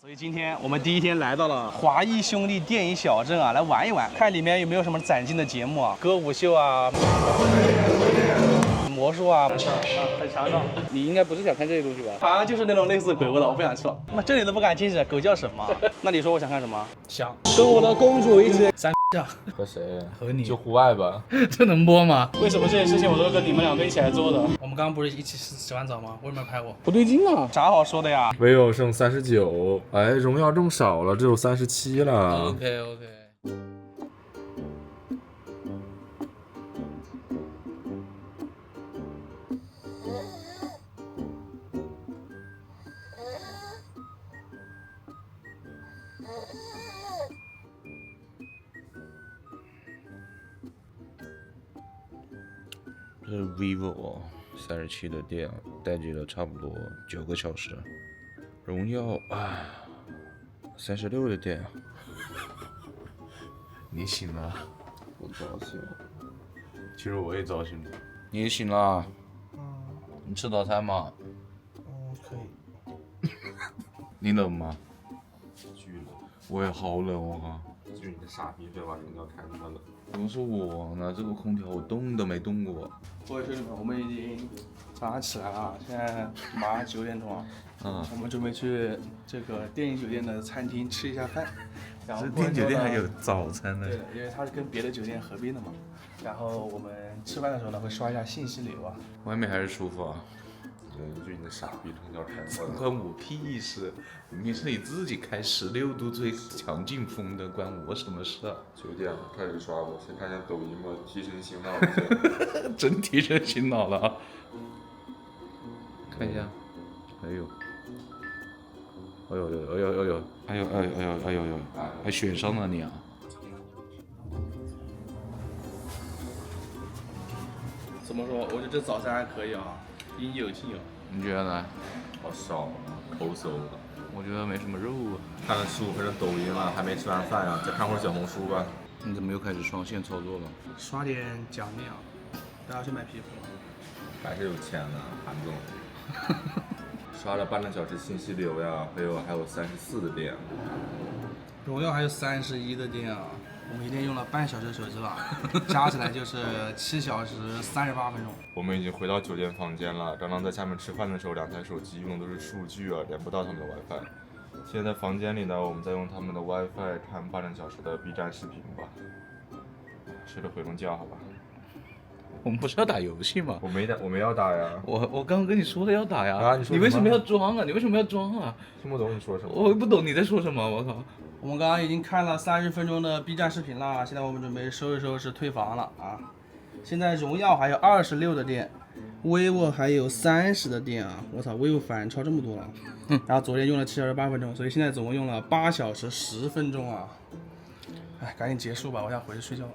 所以今天我们第一天来到了华谊兄弟电影小镇啊，来玩一玩，看里面有没有什么崭新的节目啊，歌舞秀啊，魔术啊，很强壮。你应该不是想看这些东西吧？好像就是那种类似鬼屋的，我不想吃了。那这里都不敢进去，狗叫什么？那你说我想看什么？想跟我的公主一起三下。和谁？和你就户外吧。这能播吗？为什么这些事情我都是跟你们两个一起来做的？我们刚刚不是一起洗完澡吗？为什么要拍我？不对劲啊！啥好说的呀？vivo 剩39，哎，荣耀这么少了，只有37了。OK。这是 vivo 37的电，待机了差不多9个小时。荣耀36的电。你醒了？我早醒了。其实我也早醒了。你也醒了？你吃早餐吗？可以。你冷吗？巨冷。我也好冷哦。就是你的傻逼非把荣耀开那么冷。怎么是我呢？这个空调我动都没动过。各位兄弟们，我们已经早上起来了啊，现在马上9点钟了。我们准备去这个电影酒店的餐厅吃一下饭。然后这电影酒店还有早餐呢？对，因为它是跟别的酒店合并的嘛。然后我们吃饭的时候呢，会刷一下信息流啊。外面还是舒服啊。就你的傻逼空调开那么冷。关我屁事！明明是你自己开16度最强劲风的，关我什么事啊9点了，开始刷吧。先看一下抖音吧，提神醒脑一下。真提神醒脑了啊！看一下，哎呦，还选上了你啊！怎么说？我觉得这早餐还可以啊，应有尽有。你觉得呢？好少啊，抠搜的。我觉得没什么肉啊。看了15分钟抖音了，还没吃完饭呀，再看会儿小红书吧。你怎么又开始双线操作了？刷点奖励啊！大家去买皮肤。还是有钱的，韩总。刷了半个小时信息流呀，还有34的电。荣耀还有31的电啊！我们一天用了半小时手机了，加起来就是7小时38分钟。我们已经回到酒店房间了。刚刚在下面吃饭的时候，2台手机用的都是数据啊，连不到他们的 WiFi。现在在房间里呢，我们在用他们的 WiFi 看半个小时的 B 站视频吧。睡个回笼觉，好吧。我们不是要打游戏吗？我没要打呀。我刚刚跟你说的要打呀。啊，你说什么？你为什么要装啊？你为什么要装啊？听不懂你说什么。我不懂你在说什么，我靠！我们刚刚已经看了30分钟的 B 站视频了，现在我们准备收拾退房了啊。现在荣耀还有26的电，vivo 还有30的电啊！我操，vivo 反超这么多了。然后昨天用了7小时8分钟，所以现在总共用了8小时10分钟啊！哎，赶紧结束吧，我想回去睡觉了。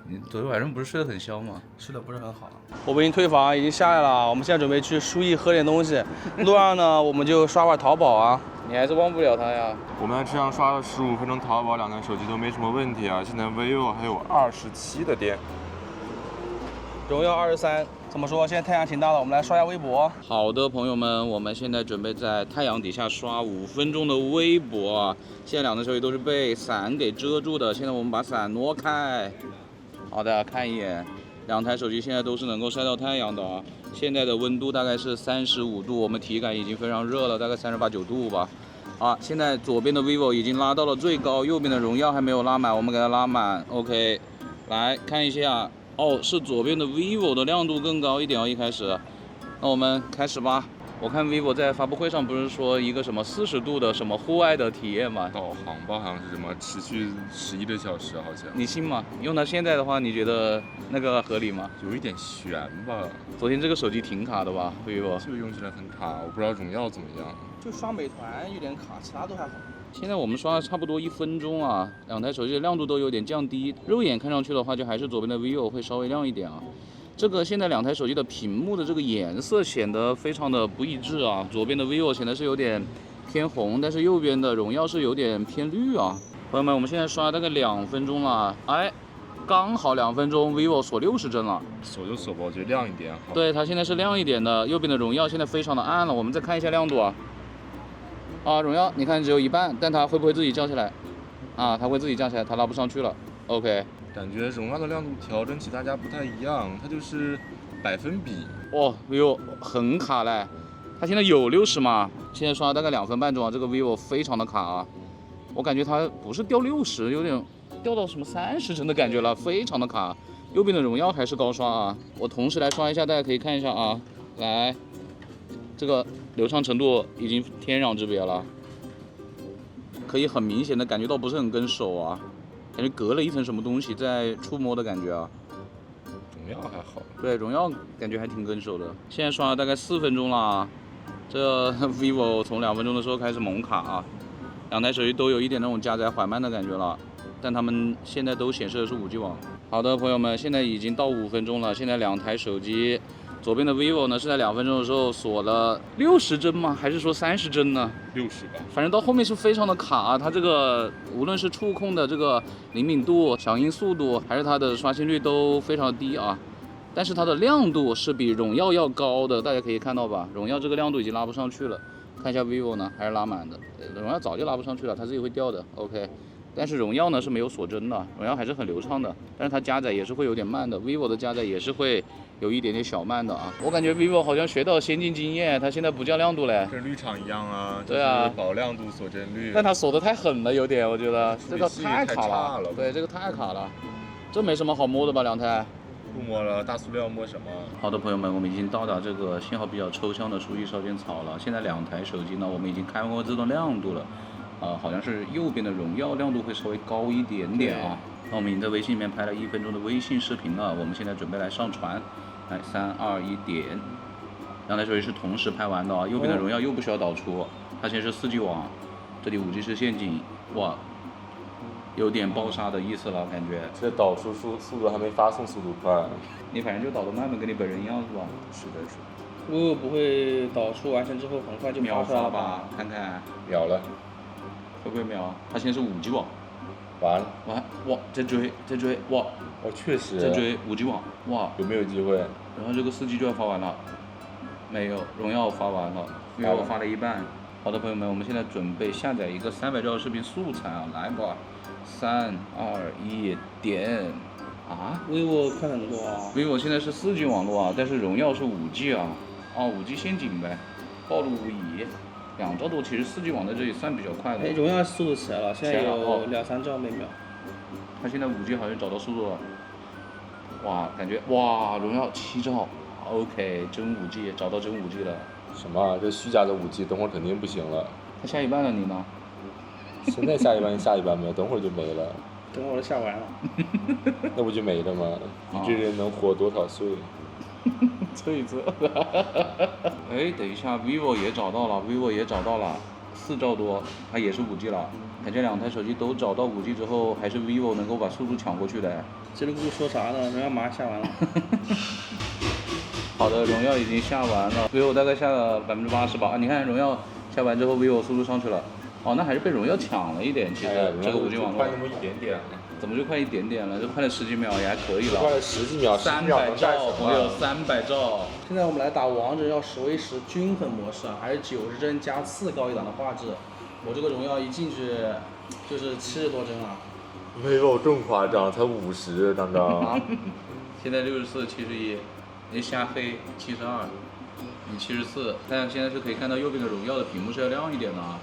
你昨天晚上不是睡得很香吗？睡得不是很好。我们已经退房，已经下来了，我们现在准备去书艺喝点东西。路上呢，我们就刷会淘宝啊。你还是忘不了他呀。我们在车上刷了15分钟淘宝，2台手机都没什么问题啊。现在 vivo 还有27的电。荣耀23，怎么说？现在太阳挺大的，我们来刷一下微博。好的，朋友们，我们现在准备在太阳底下刷5分钟的微博啊。现在2台手机都是被伞给遮住的，现在我们把伞挪开。好的，看一眼，2台手机现在都是能够晒到太阳的啊。现在的温度大概是35度，我们体感已经非常热了，大概38、9度吧。啊，现在左边的 vivo 已经拉到了最高，右边的荣耀还没有拉满，我们给它拉满。OK， 来看一下。哦，是左边的 vivo 的亮度更高一点哦，一开始。那我们开始吧。我看 vivo 在发布会上不是说一个什么40度的什么户外的体验吗？导航吧，好像是什么持续11个小时，好像。你信吗？用到现在的话，你觉得那个合理吗？有一点悬吧。昨天这个手机挺卡的吧 ，vivo？ 这个用起来很卡，我不知道荣耀怎么样。就刷美团有点卡，其他都还好。现在我们刷了差不多1分钟啊，2台手机的亮度都有点降低，肉眼看上去的话，就还是左边的 vivo 会稍微亮一点啊。这个现在2台手机的屏幕的这个颜色显得非常的不一致啊，左边的 vivo 显得是有点偏红，但是右边的荣耀是有点偏绿啊。朋友们，我们现在刷大概2分钟了，哎，刚好2分钟 vivo 锁60帧了。锁就锁吧，我觉得亮一点好。对，它现在是亮一点的，右边的荣耀现在非常的暗了，我们再看一下亮度啊。啊，荣耀，你看只有一半，但它会不会自己降下来？啊，它会自己降下来，它拉不上去了。OK。感觉荣耀的亮度调整起大家不太一样，它就是百分比。哦 vivo 很卡嘞，它现在有60嘛，现在刷了大概2分半钟啊，这个 vivo 非常的卡啊，我感觉它不是掉60，有点掉到什么30帧的感觉了，非常的卡。右边的荣耀还是高刷啊，我同时来刷一下，大家可以看一下啊，来，这个流畅程度已经天壤之别了，可以很明显的感觉到不是很跟手啊，感觉隔了一层什么东西在触摸的感觉啊。荣耀还好，对，荣耀感觉还挺跟手的。现在刷了大概4分钟了，这 vivo 从2分钟的时候开始猛卡啊，两台手机都有一点那种加载缓慢的感觉了，但它们现在都显示的是5G 网。好的，朋友们，现在已经到5分钟了，现在两台手机。左边的 vivo 呢是在2分钟的时候锁了60帧吗？还是说30帧呢60吧。反正到后面是非常的卡啊，它这个无论是触控的这个灵敏度、响应速度，还是它的刷新率都非常低啊。但是它的亮度是比荣耀要高的，大家可以看到吧？荣耀这个亮度已经拉不上去了，看一下 vivo 呢还是拉满的，荣耀早就拉不上去了，它自己会掉的。OK。但是荣耀呢是没有锁帧的，荣耀还是很流畅的，但是它加载也是会有点慢的 ，vivo 的加载也是会有一点点小慢的啊。我感觉 vivo 好像学到先进经验，它现在不降亮度嘞。跟绿厂一样啊，对啊，就是保亮度锁帧率。但它锁得太狠了，有点，我觉得这个太卡太差了。对，这个太卡了，这没什么好摸的吧，两台。不摸了，大塑料摸什么？好的，朋友们，我们已经到达这个信号比较抽象的书记烧仙草了。现在两台手机呢，我们已经开过自动亮度了。好像是右边的荣耀亮度会稍微高一点点啊。那我们已经在微信里面拍了1分钟的微信视频了，我们现在准备来上传。来，3、2、1点。两台手机是同时拍完的啊。右边的荣耀又不需要导出，它现在是4G 网，这里5G 是陷阱，哇，有点爆杀的意思了，感觉。这导出速度还没发送速度快。你反正就导得慢慢跟你本人一样是吧？是的，是的。vivo不会导出完成之后很快就秒出来了发吧？看看秒了。会不会秒？它现在是5G 网。完了。哇，在追，哇！哦，确实。在追5G 网，哇！有没有机会？然后这个4G 就要发完了，没有，荣耀发完了，vivo发了一半。好的，朋友们，我们现在准备下载一个300兆的视频素材啊，来吧，3、2、1点。啊 vivo 快很多啊。vivo 现在是4G 网络啊，但是荣耀是5G 啊，5G 陷阱呗，暴露无遗。2兆多，其实4G 网在这里算比较快的。哎，荣耀速度起来了，现在有2-3兆每秒。它现在5G 好像找到速度了。哇，感觉哇，荣耀7兆 ，OK， 真5G 找到真5G 了。什么、啊？这虚假的5G，等会儿肯定不行了。它下一半了，你呢？现在下一半下一半没有，等会儿就没了。等会儿都下完了。那不就没了吗？你这人能活多少岁？测一测。哎，等一下 ，vivo 也找到了，vivo 也找到了，4兆多，它也是5G 了。感觉两台手机都找到5G 之后，还是 vivo 能够把速度抢过去的。这个不说啥呢？荣耀马上下完了。好的，荣耀已经下完了，vivo 大概下了80%吧。你看荣耀下完之后，vivo 速度上去了。哦，那还是被荣耀抢了一点，其实、这个5G 网络快那么一点点。怎么就快一点点了？就快了10几秒也还可以了。快了10几秒，300兆，朋友，300兆。现在我们来打王者要10v10均衡模式啊，还是90帧加次高一档的画质。我这个荣耀一进去就是70多帧啊。vivo 更夸张，才50，张张。现在64、71，你瞎黑72，你74，但现在是可以看到右边的荣耀的屏幕是要亮一点的啊。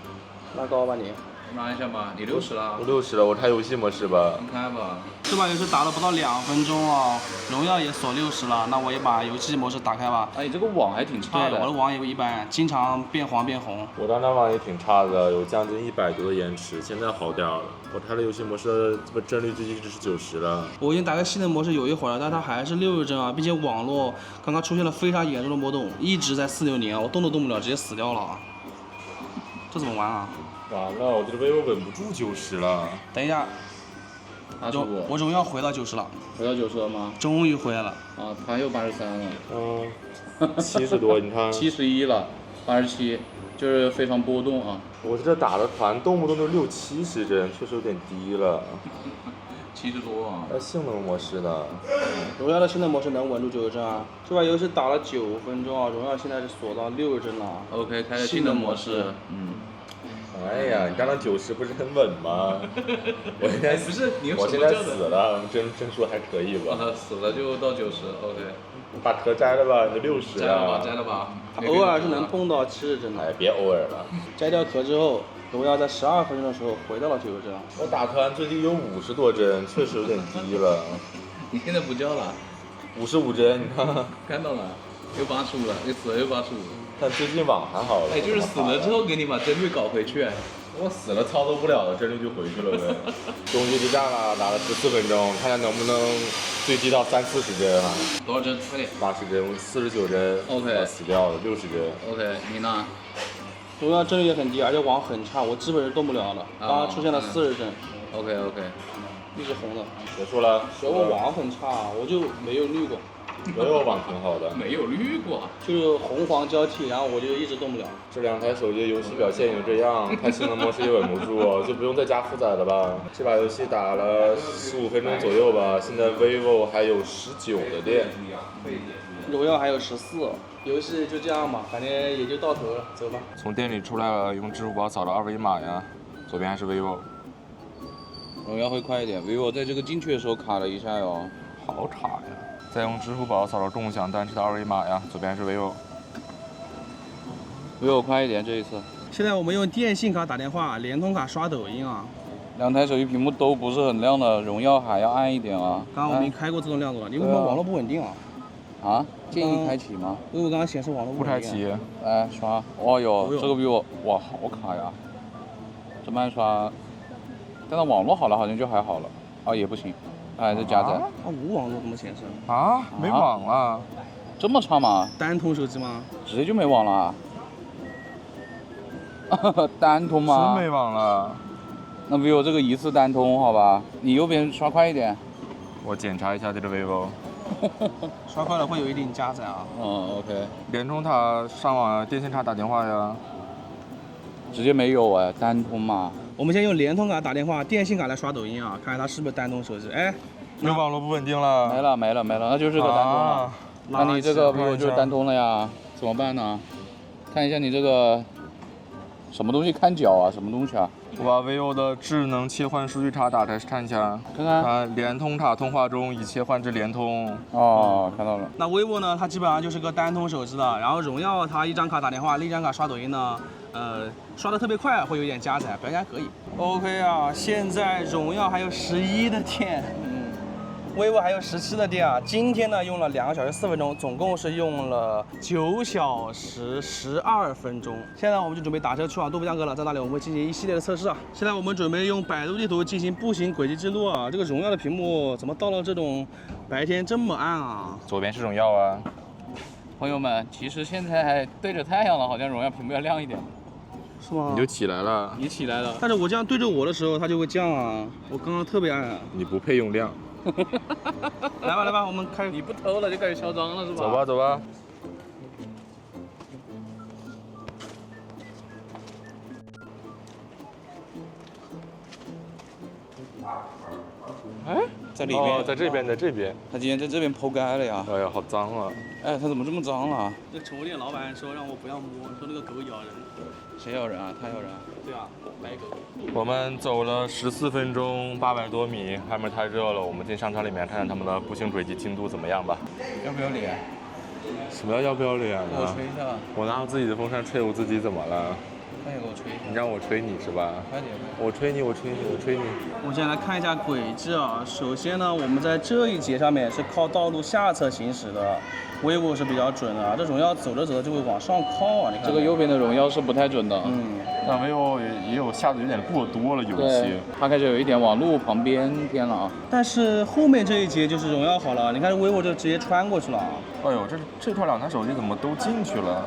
拉高吧你。拉一下吧，你60了。我60了，我开游戏模式吧。你开吧。这把游戏打了不到2分钟哦，荣耀也锁60了，那我也把游戏模式打开吧。哎，你这个网还挺差的。对，我的网也一般，经常变黄变红。我当时网也挺差的，有将近100多的延迟，现在好点了。我开了游戏模式的这个帧率最近一直是90了。我已经打开性能模式有一会儿了，但它还是60帧啊，并且网络刚刚出现了非常严重的波动，一直在460啊，我动都动不了，直接死掉了啊。这怎么玩啊？完了，我这个 vivo 稳不住90了。等一下，我荣耀回到90了。回到90了吗？终于回来了。啊，它又83了。70多，你看。71了，87，就是非常波动啊。我这打的团动不动就60、70帧，确实有点低了。70多啊。性能模式的。荣耀的性能模式能稳住90帧啊。这把游戏打了9分钟啊，荣耀现在是锁到60帧了。OK， 开了性能模式。哎呀，你刚刚90不是很稳吗？我现在不是你用我现在什么叫的？死了，帧数还可以吧？死了就到90 ，OK。把壳摘了吧，你就60摘了吧，啊！摘了吧。偶尔是能碰到70帧的。哎，别偶尔了。摘掉壳之后，荣耀在12分钟的时候回到了90帧。我打团最低有50多帧，确实有点低了。你现在不叫了？ 55帧，你看。看到了，又85了，又死了又85。但最近网还好了。哎，就是死了之后给你把帧率搞回去。我死了操作不了了，帧率就回去了呗。终极之战了，打了14分钟，看看能不能最低到30-40帧啊。多少帧？快点。 80帧、49帧 OK 死掉了60帧。 OK，你呢？荣耀帧率也很低，而且网很差，我基本是动不了了。刚刚出现了40帧， OK OK。一直红的。结束了。所以我网很差，我就没有绿过，我网挺好的。没有绿过。就是红黄交替，然后我就一直动不了。这2台手机游戏表现也就这样，太性能模式也稳不住，就不用再加负载了吧。这把游戏打了15分钟左右吧，现在 vivo 还有19的电。荣耀还有14，游戏就这样吧，反正也就到头了，走吧。从店里出来了，用支付宝扫了2维码呀。左边还是 vivo。荣耀会快一点，vivo 在这个进去的时候卡了一下哟。好卡呀！再用支付宝扫了共享单车的2维码呀，左边是 vivo。vivo 快一点这一次。现在我们用电信卡打电话，联通卡刷抖音啊。2台手机屏幕都不是很亮的，荣耀还要暗一点啊。刚刚我们开过自动亮度了，你为什么网络不稳定啊？啊？建议开启吗？因为我刚刚显示网络不开稳定。启。哎，刷。哦哟，哦哟这个比我哇好卡呀！这慢刷，但是网络好了好像就还好了。啊也不行，还在加载。啊，无网络怎么显示？啊，没网了。这么差吗？单通手机吗？直接就没网了啊？单通吗？真没网了。那 vivo 这个一次单通好吧？你右边刷快一点。我检查一下这个 vivo。刷快了会有一定加载啊。嗯 OK。联通塔上网呀，电信塔打电话呀。直接没有哎，单通嘛。我们先用联通卡打电话，电信卡来刷抖音啊，看看它是不是单通手机。哎，你网络不稳定了。没了没了没了，那就是个单通了。啊那你这个 vivo 就是单通了呀？怎么办呢？看一下你这个什么东西看脚啊？什么东西啊？我把 vivo 的智能切换数据塔打开看一下。看看。啊，联通塔通话中已切换至联通。哦，看到了。那 vivo 呢？它基本上就是个单通手机的，然后荣耀它一张卡打电话，另一张卡刷抖音呢，刷的特别快，会有点加载，表现还可以。OK 啊，现在荣耀还有11的电，vivo 还有17的电啊。今天呢用了2个小时4分钟，总共是用了9小时12分钟。现在我们就准备打车去往多布江格了，在那里我们会进行一系列的测试啊。现在我们准备用百度地图进行步行轨迹记录啊。这个荣耀的屏幕怎么到了这种白天这么暗啊？左边是荣耀啊。朋友们，其实现在还对着太阳了，好像荣耀屏幕要亮一点。是吗？你就起来了。你起来了。但是我这样对着我的时候，它就会降啊。我刚刚特别暗啊。你不配用亮。来吧来吧，我们开。你不偷了就开始嚣张了是吧？走吧走吧。哎，在里面。哦，在这边，在这边。他今天在这边剖开了呀。哎呀，好脏啊！哎，他怎么这么脏了？这宠物店老板说让我不要摸，说那个狗咬人。谁咬人啊？他咬人。对啊，白狗。我们走了14分钟，800多米，外面太热了，我们进商场里面看看他们的步行轨迹进度怎么样吧。要不要脸？什么要不要脸给我啊？吹一下。我拿我自己的风扇吹我自己怎么了？快点给我吹一下。你让我吹你是吧？快点。我吹你，我吹你，我吹你。我们先来看一下轨迹啊。首先呢，我们在这一节上面是靠道路下侧行驶的，vivo 是比较准的。这荣耀走着走着就会往上靠啊，你看。这个右边的荣耀是不太准的。但 vivo 也有下的有点过多了，有一些。它开始有一点往路旁边偏了啊。但是后面这一节就是荣耀好了，你看 vivo 就直接穿过去了啊。哎呦，这块2台手机怎么都进去了？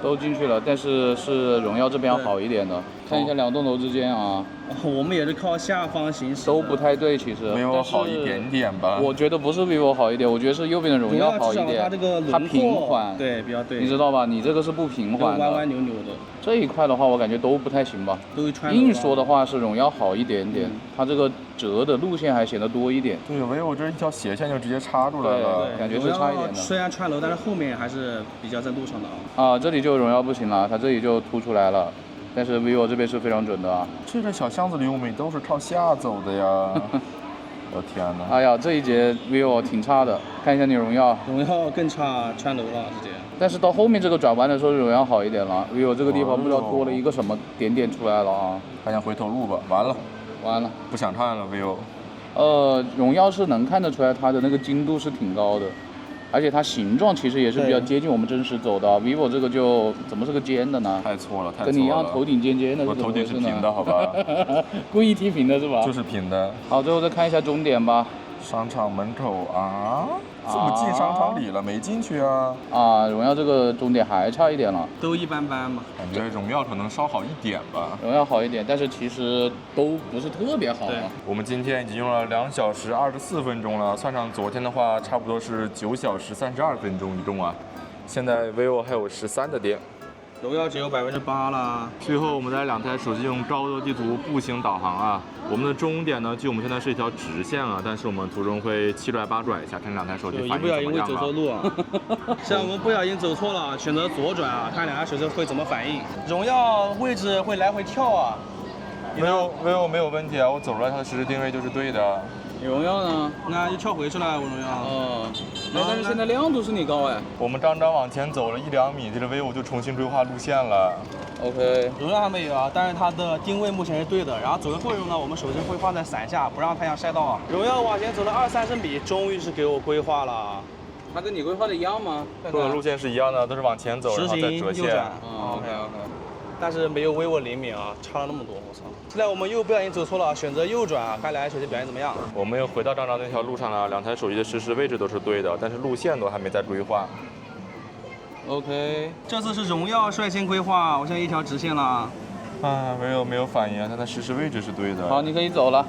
都进去了，但是荣耀这边要好一点的。看一下2栋楼之间啊，我们也是靠下方行驶。都不太对，其实。没有好一点点吧？我觉得不是vivo好一点，我觉得是右边的荣耀好一点。它这个它平缓，对，比较对。你知道吧？你这个是不平缓的，弯弯扭扭的。这一块的话，我感觉都不太行吧。都会穿。硬说的话是荣耀好一点点，它这个折的路线还显得多一点。对，vivo这一条斜线就直接插出来了，感觉是差一点的。虽然穿楼，但是后面还是比较在路上的啊。啊，这里就荣耀不行了，它这里就凸出来了。但是 vivo 这边是非常准的啊。这个小巷子里我们都是靠下走的呀。我天哪！哎呀，这一节 vivo 挺差的，看一下你荣耀，荣耀更差，穿楼了直接。但是到后面这个转弯的时候，荣耀好一点了。vivo 这个地方不知道多了一个什么点点出来了啊。看一下回头路吧，完了，完了。不想看了 vivo。荣耀是能看得出来它的那个精度是挺高的，而且它形状其实也是比较接近我们真实走的。vivo 这个就怎么是个尖的呢？太错了，太错了。跟你一样头顶尖尖的，我头顶是平的，好吧？故意踢平的是吧？就是平的。好，最后再看一下终点吧。商场门口啊，这么进商场里了，没进去啊？啊，荣耀这个终点还差一点了。都一般般吧。感觉荣耀可能稍好一点吧。荣耀好一点，但是其实都不是特别好。对，我们今天已经用了2小时24分钟了，算上昨天的话，差不多是9小时32分钟一共啊。现在 vivo 还有13的电。荣耀只有8%啦。最后我们带2台手机用高德地图步行导航啊。我们的终点呢，距我们现在是一条直线啊，但是我们途中会7拽8拽一下，看2台手机反应怎么样一不小心会走错啊。路啊。像我们不小心走错了，选择左转啊，看2台手机会怎么反应。荣耀位置会来回跳啊。vivo 没有问题啊，我走出来它的实时定位就是对的。荣耀呢？那就跳回去了，我荣耀。但是现在亮度是你高哎。我们刚往前走了1-2米，这个 vivo 就重新规划路线了。OK。荣耀还没有啊，但是它的定位目前是对的。然后走的过程中呢，我们手机会放在伞下，不让太阳晒到啊。荣耀往前走了20-30米，终于是给我规划了。它跟你规划的一样吗？走的路线是一样的，都是往前走，然后再折线。OK。但是没有vivo灵敏啊，差了那么多，我操！现在我们又不小心走错了，选择右转啊，看2台手机表现怎么样。我们又回到张那条路上了，2台手机的实时位置都是对的，但是路线都还没在规划。OK。这次是荣耀率先规划，我现在一条直线了。啊，vivo没有反应啊，它的实时位置是对的。好，你可以走了。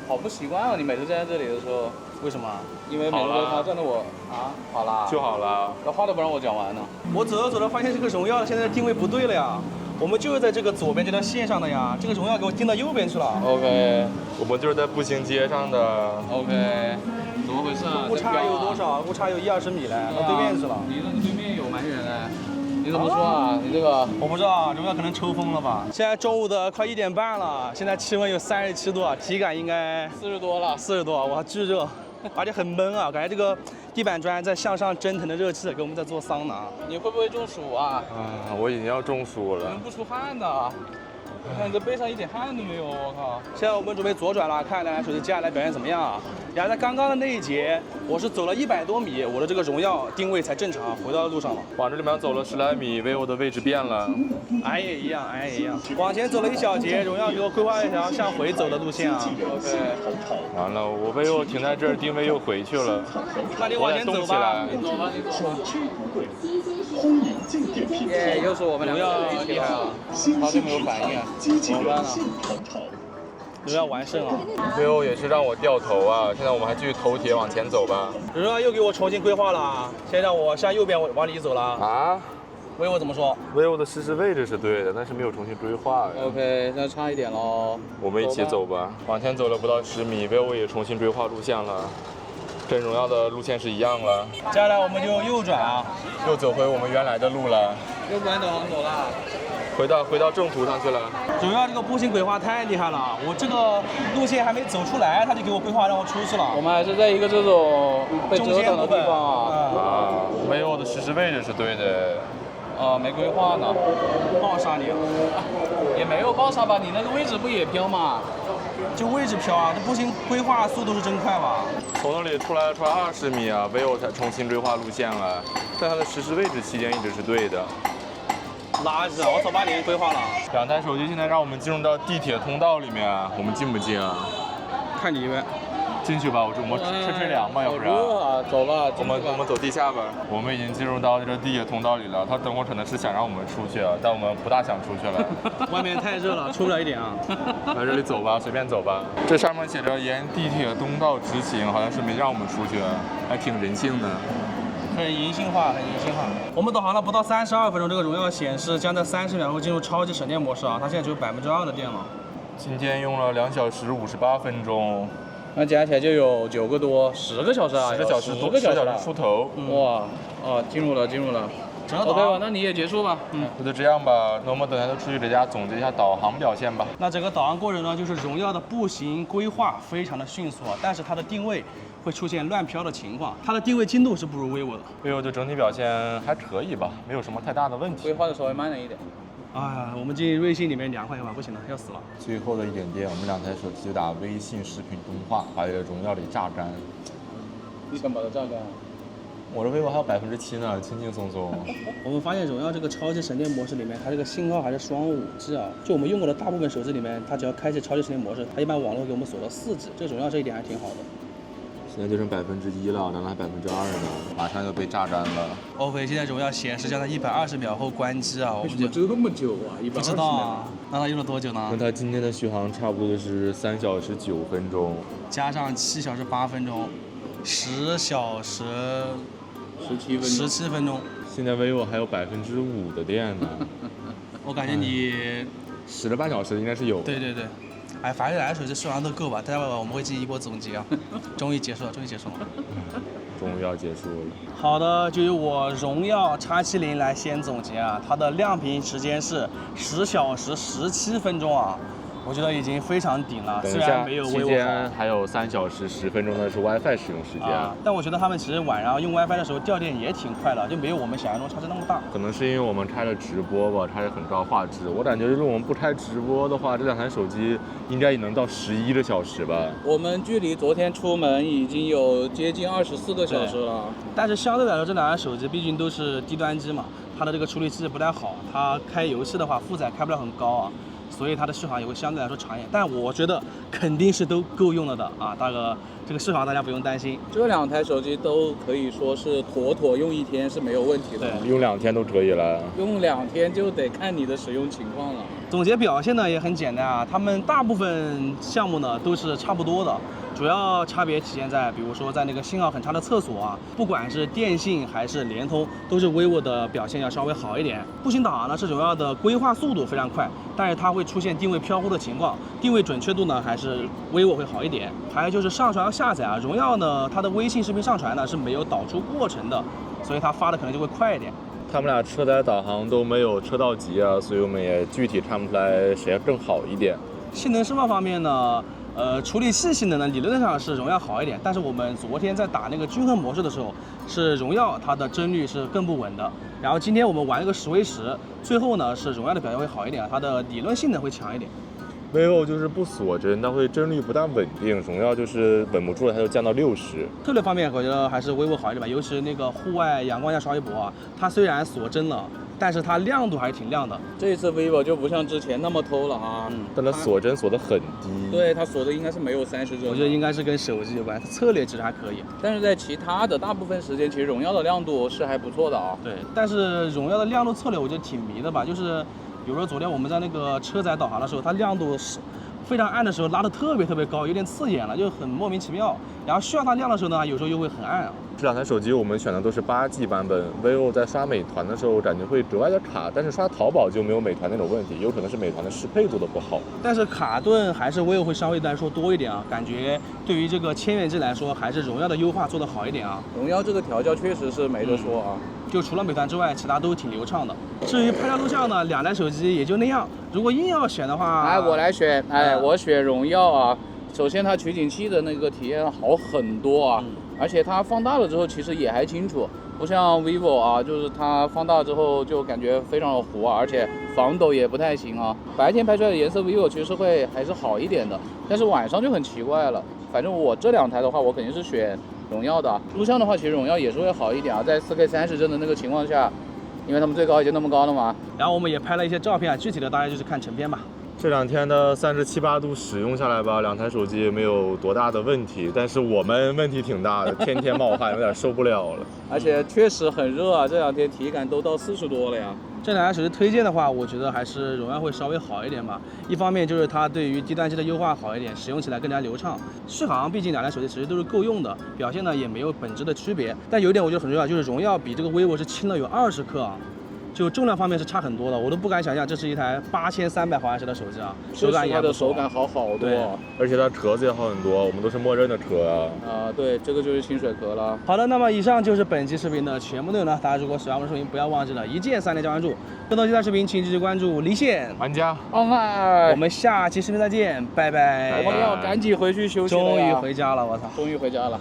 好不习惯啊！你每次站在这里的时候，为什么？因为每次都他站着我啊，好啦，就好了。那话都不让我讲完呢。我走着走着发现这个荣耀现在的定位不对了呀，我们就是在这个左边这条线上的呀，这个荣耀给我定到右边去了。OK。我们就是在步行街上的。OK。怎么回事啊？误差有多少？误差有1-20米嘞，到对面去了。离着你对面有蛮远嘞。你怎么说啊？你这个我不知道，荣耀可能抽风了吧？现在中午的快1点半了，现在气温有37度，体感应该40多了，40多，哇，巨热，而且很闷啊，感觉这个地板砖在向上蒸腾的热气，给我们在做桑拿。你会不会中暑啊？啊，我已经要中暑了。能不出汗的。你看你这背上一点汗都没有，我靠！现在我们准备左转了，看2台手机接下来表现怎么样啊？然后在刚刚的那一节，我是走了100多米，我的这个荣耀定位才正常，回到路上了。往这里面走了10来米，vivo 的位置变了。俺也一样，俺也一样。往前走了1小节，荣耀给我规划了一条向回走的路线啊。OK。完了，我vivo停在这儿，定位又回去了。那你往前走吧。你走吧，你走吧。耶，又是我们2个厉害啊！好久没有反应啊，怎么办呢？荣耀完胜啊！ vivo 也是让我掉头啊，现在我们还继续头铁往前走吧。荣耀又给我重新规划了啊，现在让我向右边往里走了。啊vivo怎么说？vivo 的实时位置是对的，但是没有重新规划呀。 OK， 那差一点喽。我们一起走吧。往前走了不到10米，vivo 也重新规划路线了，跟荣耀的路线是一样了。接下来我们就右转啊，又走回我们原来的路了，又不按导航走了。回到正途上去了。荣耀这个步行规划太厉害了，我这个路线还没走出来，他就给我规划让我出去了。我们还是在一个这种被遮挡的地方啊。啊，vivo 的实时位置是对的。没规划呢。爆杀你啊！也没有爆杀吧？你那个位置不也飘吗？就位置飘啊，这步行规划速度是真快吧？从那里出来20米啊，vivo 才重新规划路线了，但它的实时位置期间一直是对的。垃圾啊！我早8年规划了。 2台手机现在让我们进入到地铁通道里面，我们进不进啊？看你呗。进去吧，我吹凉吧，要不然。热啊，走吧。我们走地下吧。我们已经进入到这个地铁通道里了，他等会儿可能是想让我们出去，但我们不大想出去了。外面太热了，出不了一点啊。来这里走吧，随便走吧。这上面写着沿地铁东道直行，好像是没让我们出去，还挺人性的。很人性化，很人性化。我们导航了不到32分钟，这个荣耀显示将在30秒后进入超级省电模式啊，它现在只有2%的电了。今天用了2小时58分钟，那加起来就有9个多，10个小时啊10个小时多，10个小时小时出头。哇，进入了。整个导 OK 吧，航。那你也结束吧。那就这样吧，那我们等下就出去给大家总结一下导航表现吧。那整个导航过程呢，就是荣耀的步行规划非常的迅速啊，但是它的定位会出现乱飘的情况，它的定位精度是不如 vivo 的。vivo 就整体表现还可以吧，没有什么太大的问题。规划的稍微慢了一点。哎呀，我们进瑞幸里面凉快一会儿，不行了，要死了。最后的一点电，我们两台手机就打微信视频通话，把这个荣耀给榨干。你想把它榨干？我这 vivo 还有7%呢，轻轻松松。我们发现荣耀这个超级省电模式里面，它这个信号还是双5G 啊。就我们用过的大部分手机里面，它只要开启超级省电模式，它一般网络给我们锁到4G。这个荣耀这一点还挺好的。现在就剩1%了，咱们还2%呢，马上就被榨干了。 OK， 现在荣耀显示将在120秒后关机啊，我们就这么久啊？不知道啊。那它用了多久呢那？它今天的续航差不多就是3小时9分钟。加上7小时8分钟，10小时17分钟。 17分钟。现在 vivo 还有5%的电呢，我感觉你10个半小时应该是有。对。哎，反正两台手机续航都够吧，待会儿我们会进行一波总结啊。终于结束了。终于要结束了。好的，就由我荣耀 X70来先总结啊，它的亮屏时间是10小时17分钟啊，我觉得已经非常顶了，虽然等一下，没有期 vivo 间好。还有3小时10分钟的是 WiFi 使用时间。但我觉得他们其实晚上用 WiFi 的时候掉电也挺快的，就没有我们想象中差距那么大。可能是因为我们开了直播吧，开了很高画质。我感觉如果我们不开直播的话，这两台手机应该也能到11个小时吧。我们距离昨天出门已经有接近24个小时了。但是相对来说，这两台手机毕竟都是低端机嘛，它的这个处理器不太好，它开游戏的话负载开不了很高啊，所以它的续航也会相对来说长一点。但我觉得肯定是都够用了的啊，大哥，这个续航大家不用担心。这两台手机都可以说是妥妥用1天是没有问题的。对用2天都可以了。用2天就得看你的使用情况了。总结表现呢也很简单啊，他们大部分项目呢都是差不多的，主要差别体现在，比如说在那个信号很差的厕所啊，不管是电信还是联通，都是 vivo 的表现要稍微好一点。步行导航呢是荣耀的规划速度非常快，但是它会出现定位飘忽的情况，定位准确度呢还是 vivo 会好一点。还有就是上传和下载啊，荣耀呢它的微信视频上传呢是没有导出过程的，所以它发的可能就会快一点。他们俩车载导航都没有车道级啊，所以我们也具体看不出来谁更好一点。性能释放方面呢，处理器性能呢理论上是荣耀好一点，但是我们昨天在打那个均衡模式的时候，是荣耀它的帧率是更不稳的。然后今天我们玩了个10v10，最后呢是荣耀的表现会好一点，它的理论性能会强一点。vivo 就是不锁帧，它会帧率不大稳定，荣耀就是稳不住了，它就降到60。策略方面，我觉得还是 vivo 好一点吧，尤其是那个户外阳光下刷微博啊，它虽然锁帧了，但是它亮度还是挺亮的。这一次 vivo 就不像之前那么偷了啊。但它锁帧锁得很低。对，它锁的应该是没有30帧。我觉得应该是跟手机有关，它策略其实还可以。但是在其他的大部分时间，其实荣耀的亮度是还不错的啊。对，但是荣耀的亮度策略我觉得挺迷的吧，就是比如说昨天我们在那个车载导航的时候，它亮度是非常暗的时候拉得特别高，有点刺眼了，就很莫名其妙。然后需要它亮的时候呢，有时候又会很暗啊。这两台手机我们选的都是8G 版本 ，vivo 在刷美团的时候感觉会格外的卡，但是刷淘宝就没有美团那种问题，有可能是美团的适配做的不好。但是卡顿还是 vivo 会稍微来说多一点啊，感觉对于这个千元机来说，还是荣耀的优化做得好一点啊。荣耀这个调教确实是没得说啊。就除了美团之外，其他都挺流畅的。至于拍照录像呢，两台手机也就那样。如果硬要选的话，哎，我来选，我选荣耀啊。首先它取景器的那个体验好很多啊，而且它放大了之后其实也还清楚，不像 vivo 啊，就是它放大之后就感觉非常的糊啊，而且防抖也不太行啊。白天拍出来的颜色 vivo 其实会还是好一点的，但是晚上就很奇怪了。反正我这两台的话，我肯定是选荣耀的。录像的话，其实荣耀也是会好一点啊，在4K 30帧的那个情况下，因为他们最高已经那么高了嘛。然后我们也拍了一些照片啊，具体的大家就是看成片吧。这2天的37、8度使用下来吧，两台手机没有多大的问题，但是我们问题挺大的，天天冒汗，有点受不了了。而且确实很热啊，这2天体感都到40多了呀。这两台手机推荐的话，我觉得还是荣耀会稍微好一点吧。一方面就是它对于低端机的优化好一点，使用起来更加流畅。续航毕竟两台手机其实都是够用的，表现呢也没有本质的区别。但有一点我觉得很重要，就是荣耀比这个 vivo 是轻了有20克啊。就重量方面是差很多的，我都不敢想象这是一台8300毫安时的手机啊，手感也它的还不错手感好好对多。而且它壳子也好很多，我们都是默认的壳啊。对，这个就是清水壳了。好的，那么以上就是本期视频的全部内容了。大家如果喜欢我们的视频，不要忘记了一键3连加关注。更多精彩视频，请继续关注离线。玩家，我们下期视频再见，拜拜。我们要赶紧回去休息了终于呀回家了，我操！终于回家了。